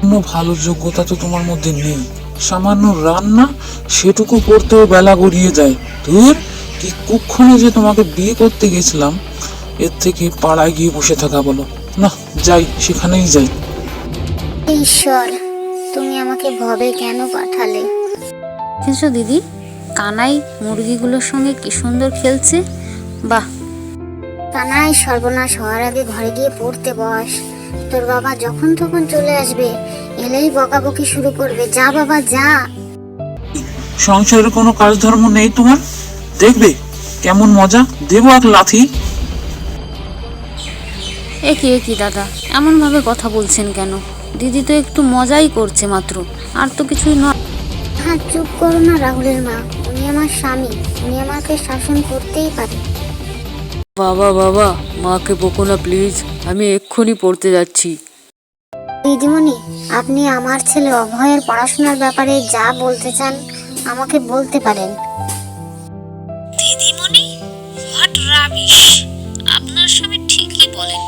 কোনো ভালো যোগ্যতা তো তোমার মধ্যে নেই। সামান্য রান্না সেটুকু করতেও বেলা গড়িয়ে যায়। ধুর, কি কুক্ষণে যে তোমাকে বিয়ে করতে গেছিলাম, এর থেকে পাড়ায় গিয়ে বসে থাকা বলো। না, যাই, সেখানেই যাই। ঈশ্বর, তুমি আমাকে ভবে কেন পাঠালে? দেখেছো দিদি, কানাই মুরগিগুলোর সঙ্গে কি সুন্দর খেলছে। বাহ। কানাই, সর্বনাশ হওয়ার আগে ঘরে গিয়ে পড়তে বস। তোর বাবা যখন তখন চলে আসবে, এলেই বকাবকি শুরু করবে। যা বাবা যা। সংসারের কোনো কাজধর্ম নেই তোমার? দেখবে কেমন মজা, দেবো এক লাথি। এ কি দাদা, এমন ভাবে কথা বলছেন কেন? দিদি তো একটু মজাই করছে মাত্র, আর তো কিছুই নয়। হ্যাঁ, চুপ করো না রাহুলের মা। উনি আমার স্বামী, উনি আমাকে শাসন করতেই পারে। বাবা বাবা, মাকে বকো না প্লিজ, আমি এক্ষুনি পড়তে যাচ্ছি। দিদিমণি, আপনি আমার ছেলে অভয়ের পড়াশোনার ব্যাপারে যা বলতে চান আমাকে বলতে পারেন। দিদিমণি, হোয়াট রাবিশ! আপনার স্বামী ঠিকই বলেন,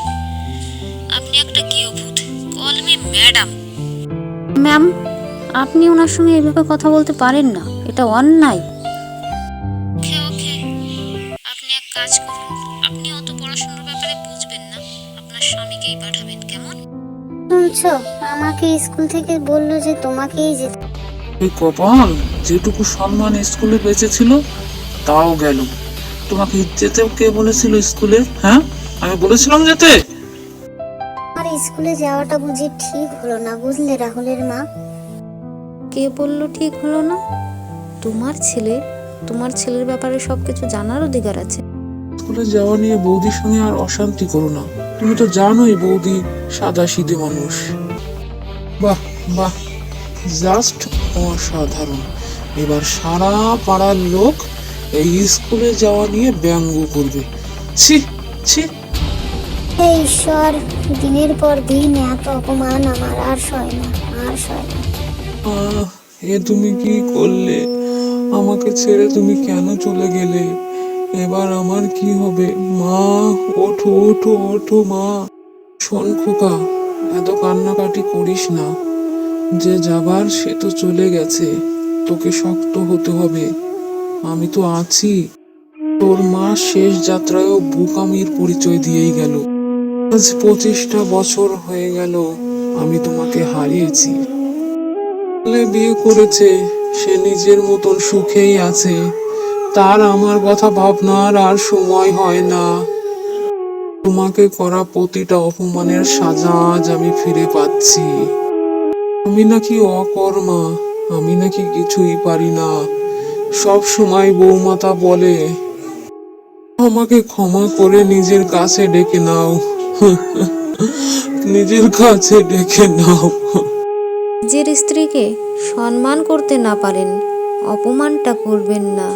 আপনি একটা গৃহভূত। Call me madam. ম্যাম, আপনি ওনার সঙ্গে এভাবে কথা বলতে পারেন না, এটা অন্যায়। ওকে ওকে, আপনি এক কাজ করুন, আপনি অত পড়াশোনার ব্যাপারে বুঝবেন না, আপনার স্বামীকেই পাঠাবেন, কেমন? শুনছো, আমাকে স্কুল থেকে বললো যে তোমাকেই যেতে। এই কপাল, যেটুকু সম্মান স্কুলে বেঁচেছিল তাও গেল। তোমাকে যেতে কে বলেছিল স্কুলে? হ্যাঁ, আমি বলেছিলাম যেতে? আর স্কুলে যাওয়াটা বুঝি ঠিক হলো না, বুঝলে রাহুলের মা? কে বললো ঠিক হলো না? তোমার ছেলে, তোমার ছেলের ব্যাপারে সবকিছু জানার অধিকার আছে। স্কুলে যাওয়া নিয়ে বৌদির সঙ্গে আর অশান্তি করো না। তুমি তো জানোই বৌদি সাদা সিধে মানুষ। বাহ বাহ, জাস্ট অসাধারণ। এবার সারা পাড়ার লোক এই স্কুলে যাওয়া নিয়ে ব্যঙ্গ করবে। ছি ছি। হে ঈশ্বর, দিনের পর দিন এত অপমান আমার আর সয় না, আর সয় না। এ তুমি কি করলে? আমাকে ছেড়ে তুমি কেন চলে গেলে? এবার আমার কি হবে? মা, ওঠো ওঠো ওঠো মা। শোন খোকা, এত কান্নাকাটি করিস না। যে যাবার সে তো চলে গেছে, তোকে শক্ত হতে হবে। আমি তো আছি। তোর মা শেষ যাত্রায়ও বোকামির পরিচয় দিয়েই গেল। আজ 25টা বছর হয়ে গেল আমি তোমাকে হারিয়েছি। বিয়ে করেছে, সে নিজের মতন সুখেই আছে। তার আমার কথা ভাবনার আর সময় হয় না। তোমাকে করা প্রতিটা অপমানের সাজা আজ আমি ফিরে পাচ্ছি। আমি নাকি অকর্মা, আমি নাকি কিছুই পারি না। সব সময় বৌমাতা বলে, আমাকে ক্ষমা করে নিজের কাছে ডেকে নাও। নিজের কাছে ডেকে নাও। নিজের স্ত্রীকে সম্মান করতে না পারেন, অপমানটা করবেন না।